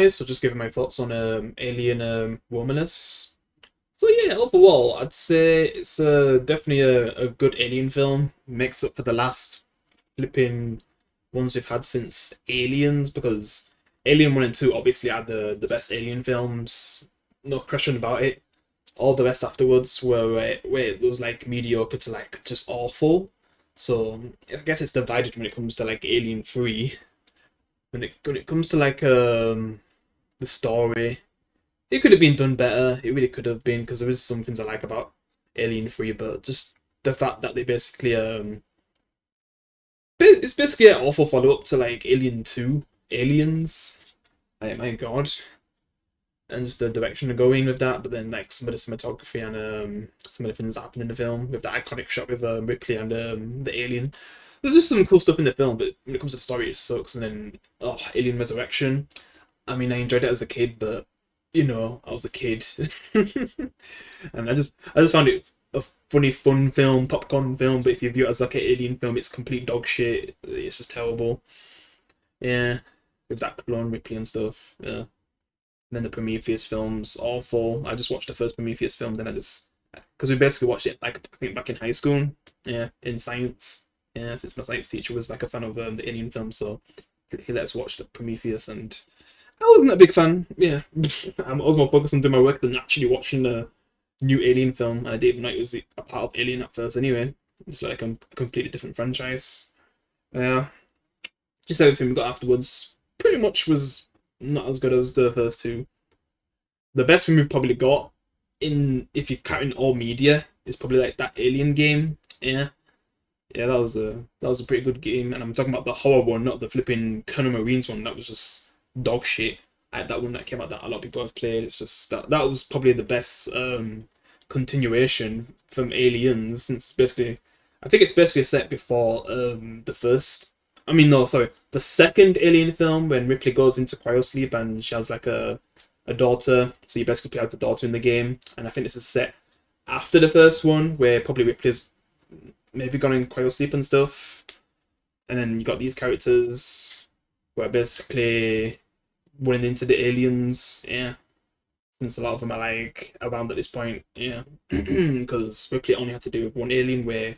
franchise, so just giving my thoughts on Alien Romulus. So yeah, overall, I'd say it's definitely a good Alien film. Makes up for the last flipping ones we've had since Aliens, because Alien 1 and 2 obviously are the best Alien films. No question about it. All the rest afterwards where it was like mediocre to like just awful. So I guess it's divided when it comes to like Alien 3. When it comes to like the story, it could have been done better. It really could have been, because there is some things I like about Alien 3, but just the fact that they basically it's basically an awful follow up to like Alien 2, Aliens. Like, my God. And just the direction they're going with that, but then like some of the cinematography and some of the things that happen in the film with the iconic shot with Ripley and the alien. There's just some cool stuff in the film, but when it comes to the story, it sucks. And then Alien Resurrection. I mean, I enjoyed it as a kid, but I was a kid, and I just found it a funny, fun film, popcorn film. But if you view it as like an alien film, it's complete dog shit. It's just terrible. Yeah, with that clone Ripley and stuff. Yeah. And then the Prometheus films, awful. I just watched the first Prometheus film, then because we basically watched it like I think back in high school. Yeah, in science. Yeah, since my science teacher was like a fan of the alien films, so he let us watch the Prometheus, and I wasn't a big fan. Yeah, I was more focused on doing my work than actually watching the new Alien film, and I didn't even know it was a part of Alien at first. Anyway, it's like a completely different franchise. Yeah, just everything we got afterwards pretty much was not as good as the first two. The best thing we probably got, in if you count in all media, is probably like that Alien game. Yeah, yeah, that was a pretty good game, and I'm talking about the horror one, not the flipping Colonel Marines one. That was just dog shit. That one that came out that a lot of people have played. It's just that was probably the best continuation from Aliens, since basically, I think it's basically set before the first. I mean, no, sorry, the second Alien film, when Ripley goes into cryosleep and she has like a daughter. So you basically play out the daughter in the game, and I think this is set after the first one, where probably Ripley's maybe gone in cryosleep and stuff. And then you got these characters who are basically running into the aliens. Yeah, since a lot of them are like around at this point. Yeah, because Ripley only had to do with one alien. Where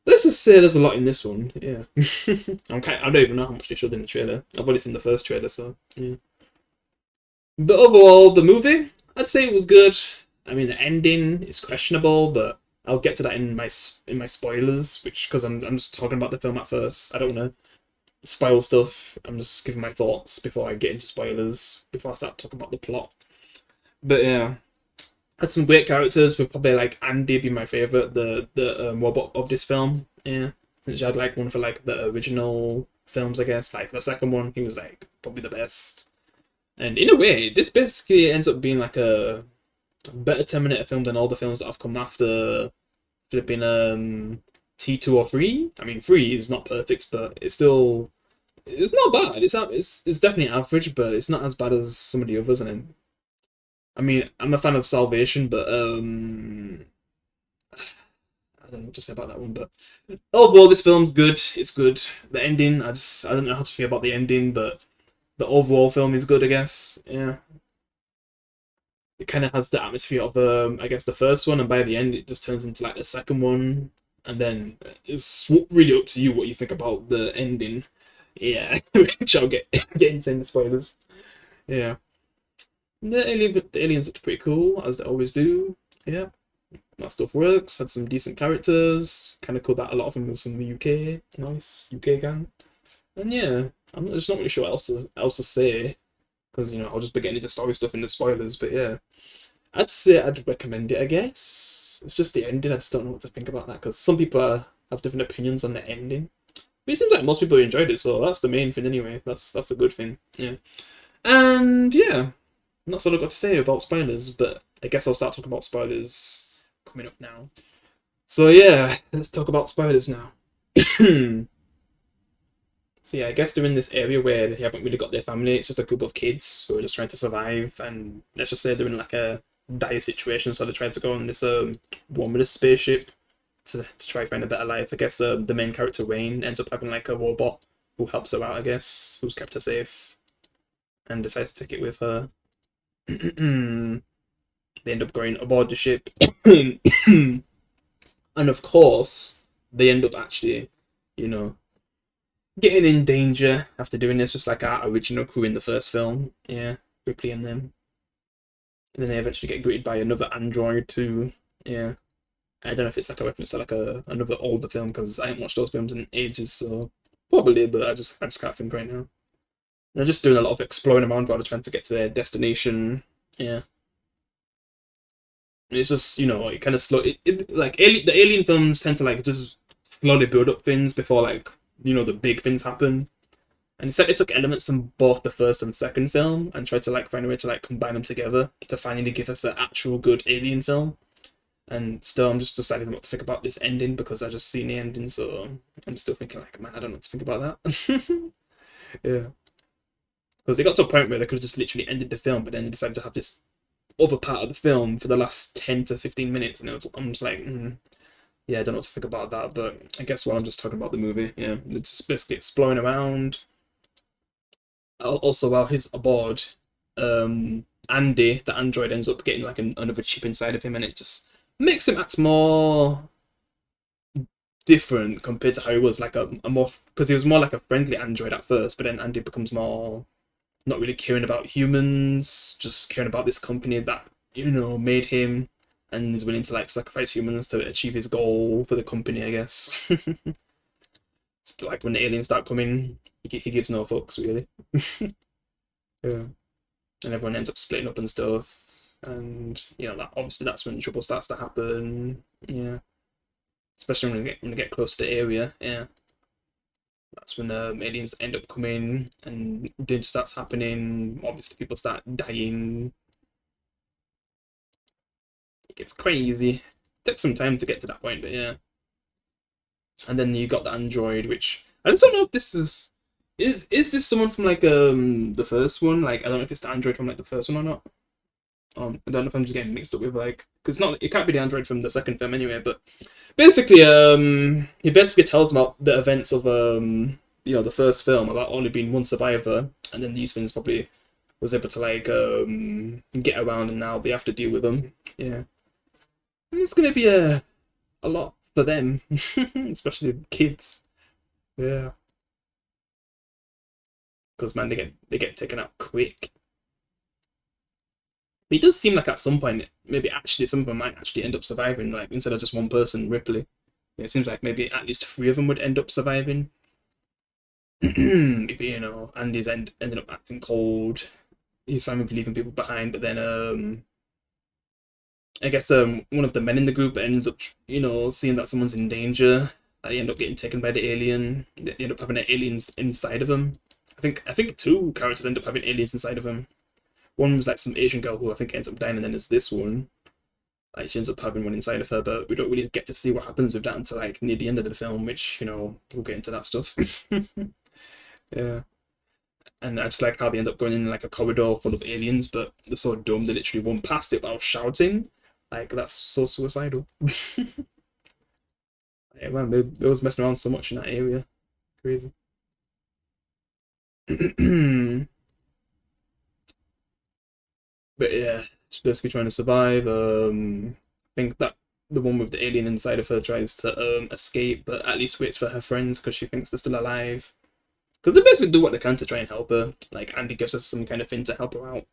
let's just say there's a lot in this one. Yeah, I don't even know how much they showed in the trailer. I've only seen the first trailer, so yeah. But overall, the movie, I'd say it was good. I mean, the ending is questionable, but I'll get to that in my spoilers, which because I'm just talking about the film at first. I don't want to spoil stuff. I'm just giving my thoughts before I get into spoilers, before I start talking about the plot. But yeah, had some great characters. With probably like Andy being my favorite, the robot of this film. Yeah, since you had like one for like the original films, I guess. Like the second one, he was like probably the best. And in a way, this basically ends up being like a better Terminator film than all the films that have come after flipping T2 or 3. I mean, 3 is not perfect, but it's not bad. It's definitely average, but it's not as bad as some of the others. And then, I mean, I'm a fan of Salvation, but I don't know what to say about that one. But overall, this film's good. It's good. The ending, I don't know how to feel about the ending, but the overall film is good, I guess. Yeah, it kind of has the atmosphere of I guess the first one, and by the end it just turns into like the second one, and then it's really up to you what you think about the ending. Yeah, which I'll get into in the spoilers. Yeah, the aliens looked pretty cool, as they always do. Yeah, that stuff works. Had some decent characters. Kind of cool that a lot of them was from the UK. Nice UK gang. And yeah, I'm just not really sure what else to say, because I'll just be getting into story stuff in the spoilers. But yeah, I'd say I'd recommend it. I guess it's just the ending. I just don't know what to think about that, because some people have different opinions on the ending. But it seems like most people enjoyed it, so that's the main thing anyway. That's a good thing. Yeah, and yeah, that's all I've got to say about spoilers. But I guess I'll start talking about spoilers coming up now. So yeah, let's talk about spoilers now. So yeah, I guess they're in this area where they haven't really got their family. It's just a group of kids who are just trying to survive, and let's just say they're in like a dire situation. So they're trying to go on this Romulus spaceship to try to find a better life. I guess the main character Wayne ends up having like a robot who helps her out. I guess who's kept her safe. and decides to take it with her. They end up going aboard the ship, and of course, they end up actually, you know, getting in danger after doing this, just like our original crew in the first film. Yeah, Ripley and them. And then they eventually get greeted by another android too. Yeah. I don't know if it's like a reference to like another older film because I haven't watched those films in ages, so probably, but I just can't think right now. They're just doing a lot of exploring around while they're trying to get to their destination. Yeah. And it's just, it kind of slow. Like the alien films tend to like just slowly build up things before like the big things happen. And instead, it took elements from both the first and second film and tried to like find a way to like combine them together to finally give us an actual good alien film. And still, I'm just deciding what to think about this ending because I just seen the ending, so I'm still thinking like, man, I don't know what to think about that. Yeah, because it got to a point where they could have just literally ended the film, but then they decided to have this other part of the film for the last 10 to 15 minutes, and I'm just like, yeah, I don't know what to think about that. But I guess while I'm just talking about the movie, yeah, it's just basically exploring around. Also, while he's aboard, Andy, the android, ends up getting like another chip inside of him, and it just makes him act more different compared to how he was like a more because he was more like a friendly android at first, but then Andy becomes more not really caring about humans, just caring about this company that made him, and is willing to like sacrifice humans to achieve his goal for the company, I guess. It's like when the aliens start coming, he gives no fucks really. Yeah, and everyone ends up splitting up and stuff, and that obviously that's when trouble starts to happen. Yeah, especially when they get close to the area. Yeah, that's when aliens end up coming and danger starts happening. Obviously, people start dying. It gets crazy. Took some time to get to that point, but yeah. And then you got the android, which I just don't know if this is this someone from like the first one? Like I don't know if it's the android from like the first one or not. I don't know if I'm just getting mixed up with like because not it can't be the android from the second film anyway. But basically, he basically tells about the events of the first film about only being one survivor, and then these things probably was able to like get around, and now they have to deal with them. Yeah, and it's gonna be a lot for them, especially kids. Yeah, because man, they get taken out quick. But it does seem like at some point, maybe actually some of them might actually end up surviving, like instead of just one person, Ripley. It seems like maybe at least three of them would end up surviving. Maybe Andy's ended up acting cold. He's fine with leaving people behind, but then I guess one of the men in the group ends up seeing that someone's in danger. They end up getting taken by the alien. They end up having aliens inside of them. I think two characters end up having aliens inside of them. One was like some Asian girl who I think ends up dying, and then there's this one. Like she ends up having one inside of her, but we don't really get to see what happens with that until like near the end of the film, which we'll get into that stuff. Yeah, and I just like how they end up going in like a corridor full of aliens, but they're so dumb they literally run past it while shouting. Like that's so suicidal. Yeah, man, they was messing around so much in that area. Crazy. But yeah, she's basically trying to survive. I think that the one with the alien inside of her tries to escape, but at least waits for her friends because she thinks they're still alive. Because they basically do what they can to try and help her. Like Andy gives us some kind of thing to help her out.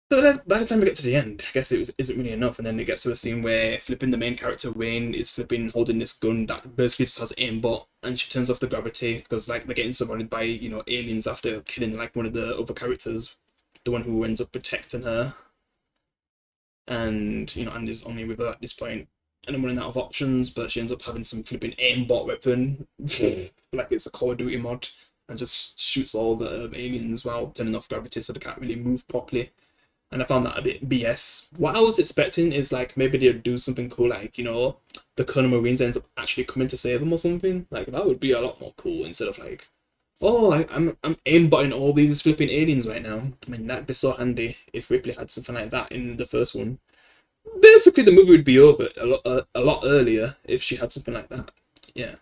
But by the time we get to the end, I guess it isn't really enough, and then it gets to a scene where flipping the main character Wayne is flipping holding this gun that basically just has aimbot, and she turns off the gravity because like they're getting surrounded by aliens after killing like one of the other characters, the one who ends up protecting her, and Andy's only with her at this point, and I'm running out of options, but she ends up having some flipping aimbot weapon, like it's a Call of Duty mod, and just shoots all the aliens while turning off gravity so they can't really move properly. And I found that a bit BS. What I was expecting is like maybe they'd do something cool, like the Colonel Marines ends up actually coming to save them or something. Like that would be a lot more cool instead of like, oh, I'm aimbotting all these flipping aliens right now. I mean that'd be so handy if Ripley had something like that in the first one. Basically, the movie would be over a lot earlier if she had something like that. Yeah.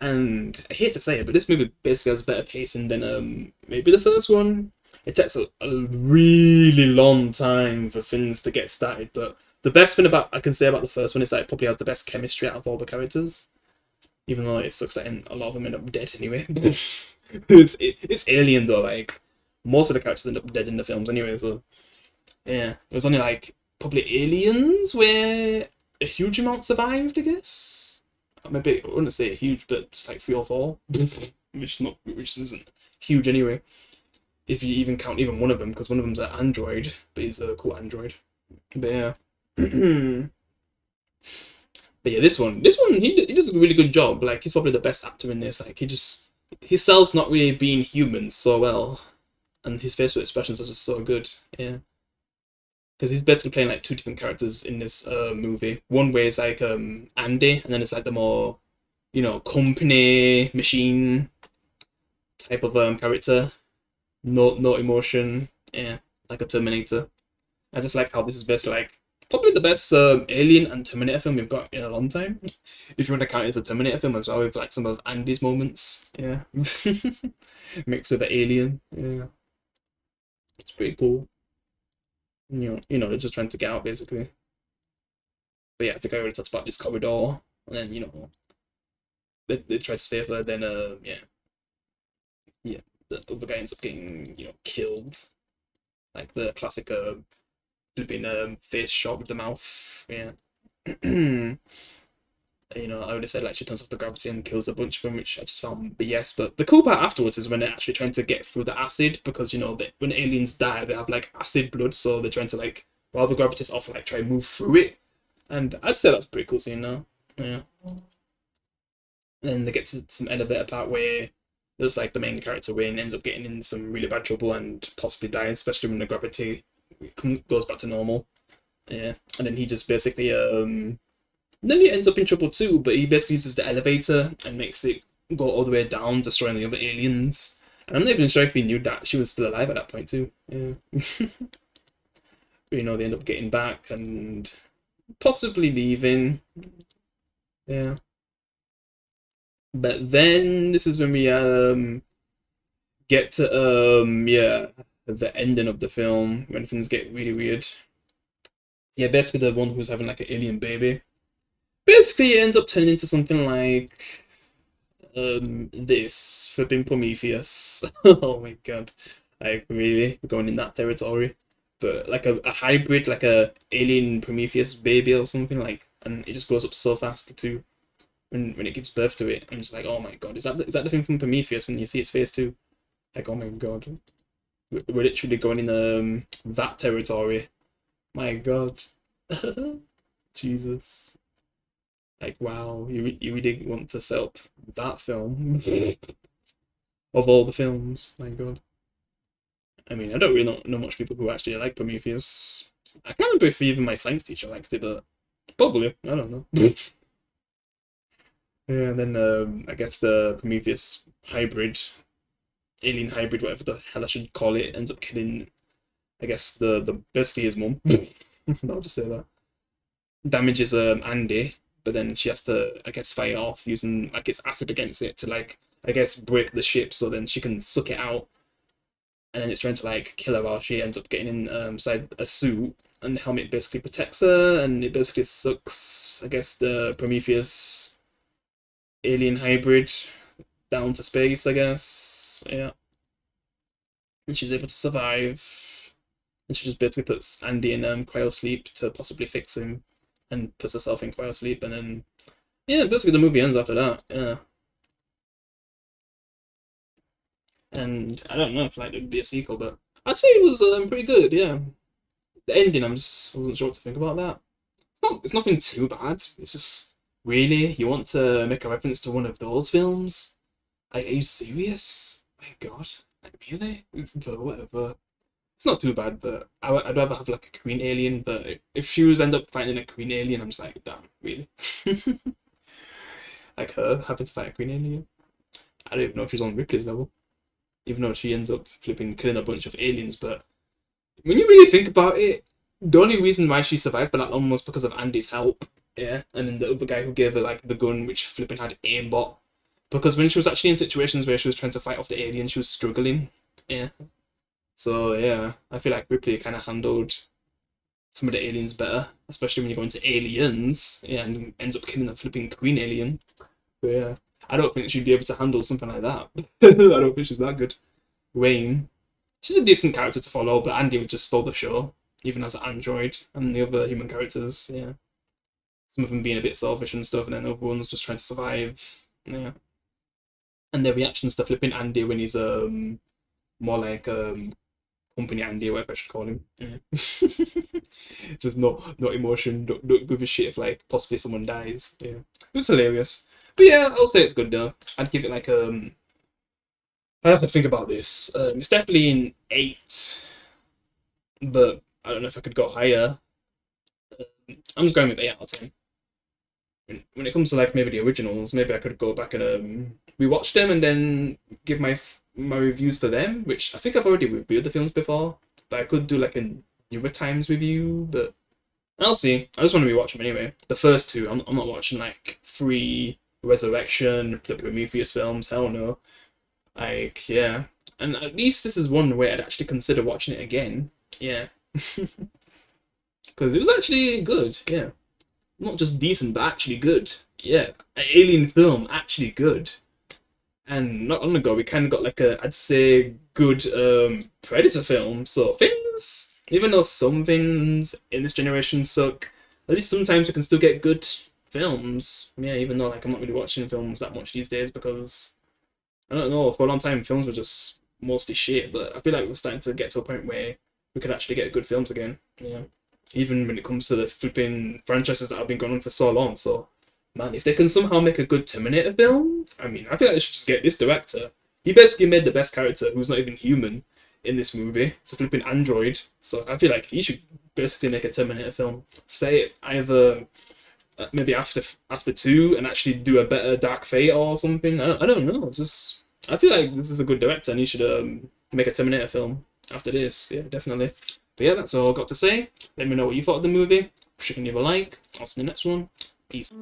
And I hate to say it, but this movie basically has better pacing than maybe the first one. It takes a really long time for things to get started, but the best thing about I can say about the first one is that it probably has the best chemistry out of all the characters. Even though it sucks that a lot of them end up dead anyway. It's Alien though, like most of the characters end up dead in the films anyway, so yeah. It was only like probably Aliens where a huge amount survived, I guess. Maybe I wouldn't say huge, but just like 3 or 4. which isn't huge anyway. If you even count even one of them, because one of them's an android, but he's a cool android. But yeah. But yeah, this one, he does a really good job. Like he's probably the best actor in this. Like he sells not really being human so well, and his facial expressions are just so good. Yeah, because he's basically playing like two different characters in this movie. One way is like Andy, and then it's like the more, company machine type of character. No emotion. Yeah, like a Terminator. I just like how this is basically like probably the best Alien and Terminator film we've got in a long time. If you want to count it as a Terminator film as well, with like some of Andy's moments, yeah, mixed with the Alien, yeah, it's pretty cool. They're just trying to get out basically. But yeah, I think I already talked about this corridor, and then they try to save her, then yeah, the other guy ends up getting killed, like the classic flipping face shot with the mouth, yeah. I would have said like she turns off the gravity and kills a bunch of them, which I just found BS. But the cool part afterwards is when they're actually trying to get through the acid, because when aliens die, they have like acid blood, so they're trying to like while the gravity's off, like try and move through it. And I'd say that's a pretty cool scene now. Yeah. And then they get to some elevator part where there's like the main character Wayne ends up getting in some really bad trouble and possibly dies, especially when the gravity goes back to normal. Yeah, and then he just basically then he ends up in trouble too, but he basically uses the elevator and makes it go all the way down, destroying the other aliens. And I'm not even sure if he knew that she was still alive at that point too. Yeah. But, they end up getting back and possibly leaving. Yeah. But then this is when we get to the ending of the film when things get really weird. Yeah, basically the one who's having like an alien baby. Basically, it ends up turning into something like this flipping Prometheus. Oh my god, like really we're going in that territory, but like a hybrid, like a alien Prometheus baby or something like, and it just grows up so fast too. When it gives birth to it, I'm just like, oh my god, is that the thing from Prometheus when you see its face too? Like, oh my god, we're literally going in that territory. My god, Jesus. Like, wow, you really want to set up that film of all the films. My god. I mean, I don't really know much people who actually like Prometheus. I can't remember if even my science teacher liked it, but probably. I don't know. Yeah, and then I guess the Prometheus hybrid, alien hybrid, whatever the hell I should call it, ends up killing, I guess, the basically his mum. I'll just say that. Damages Andy, but then she has to, I guess, fight it off using like its acid against it to like, I guess, break the ship so then she can suck it out. And then it's trying to like kill her while she ends up getting inside a suit, and the helmet basically protects her, and it basically sucks, I guess, the Prometheus alien hybrid down to space, I guess. Yeah. And she's able to survive. And she just basically puts Andy in cryo sleep to possibly fix him, and puts herself in cryo sleep, and then yeah, basically the movie ends after that. Yeah. And I don't know if like there would be a sequel, but I'd say it was pretty good. Yeah. The ending, I wasn't sure what to think about that. It's nothing too bad. It's just really you want to make a reference to one of those films? Like, are you serious? My God, like really? But whatever. It's not too bad, but I'd rather have like a queen alien. But if she was end up fighting a queen alien, I'm just like, damn, really? Like her having to fight a queen alien. I don't even know if she's on Ripley's level, even though she ends up flipping killing a bunch of aliens. But when you really think about it, the only reason why she survived for that long was because of Andy's help. Yeah, and then the other guy who gave her like the gun, which flipping had aimbot. because when she was actually in situations where she was trying to fight off the alien, she was struggling. Yeah. So yeah, I feel like Ripley kind of handled some of the aliens better, especially when you go into aliens, yeah, and ends up killing the flipping queen alien. But yeah, I don't think she'd be able to handle something like that. I don't think she's that good. Wayne, she's a decent character to follow, but Andy just stole the show, even as an android, and the other human characters, yeah. Some of them being a bit selfish and stuff, and then other ones just trying to survive. Yeah. And their reactions to flipping Andy when he's more like company Andy or whatever I should call him. Yeah. Just not emotion, don't give a shit if like possibly someone dies. Yeah. It was hilarious. But yeah, I'll say it's good though. I'd give it like I'd have to think about this. It's definitely an 8, but I don't know if I could go higher. I'm just going with 8 out of 10. When it comes to like maybe the originals, maybe I could go back and rewatch them and then give my reviews for them, which I think I've already reviewed the films before, but I could do like a newer times review, but I'll see. I just want to rewatch them anyway. The first two, I'm not watching like 3, Resurrection, the Prometheus films, hell no. Like, yeah. And at least this is one way I'd actually consider watching it again. Yeah. Because it was actually good, yeah. Not just decent, but actually good. Yeah. An alien film, actually good. And not long ago, we kind of got like I'd say, good Predator film. So things, even though some things in this generation suck, at least sometimes we can still get good films. Yeah, even though like I'm not really watching films that much these days because I don't know, for a long time films were just mostly shit. But I feel like we're starting to get to a point where we could actually get good films again. Yeah, even when it comes to the flipping franchises that have been going on for so long. So man, if they can somehow make a good Terminator film, I mean, I feel like they should just get this director. He basically made the best character, who's not even human, in this movie. It's a flipping android. So I feel like he should basically make a Terminator film. Say either maybe after 2 and actually do a better Dark Fate or something. I don't know. Just I feel like this is a good director and he should make a Terminator film after this. Yeah, definitely. But yeah, that's all I've got to say. Let me know what you thought of the movie. Wish you can leave a like. I'll see you in the next one. Peace.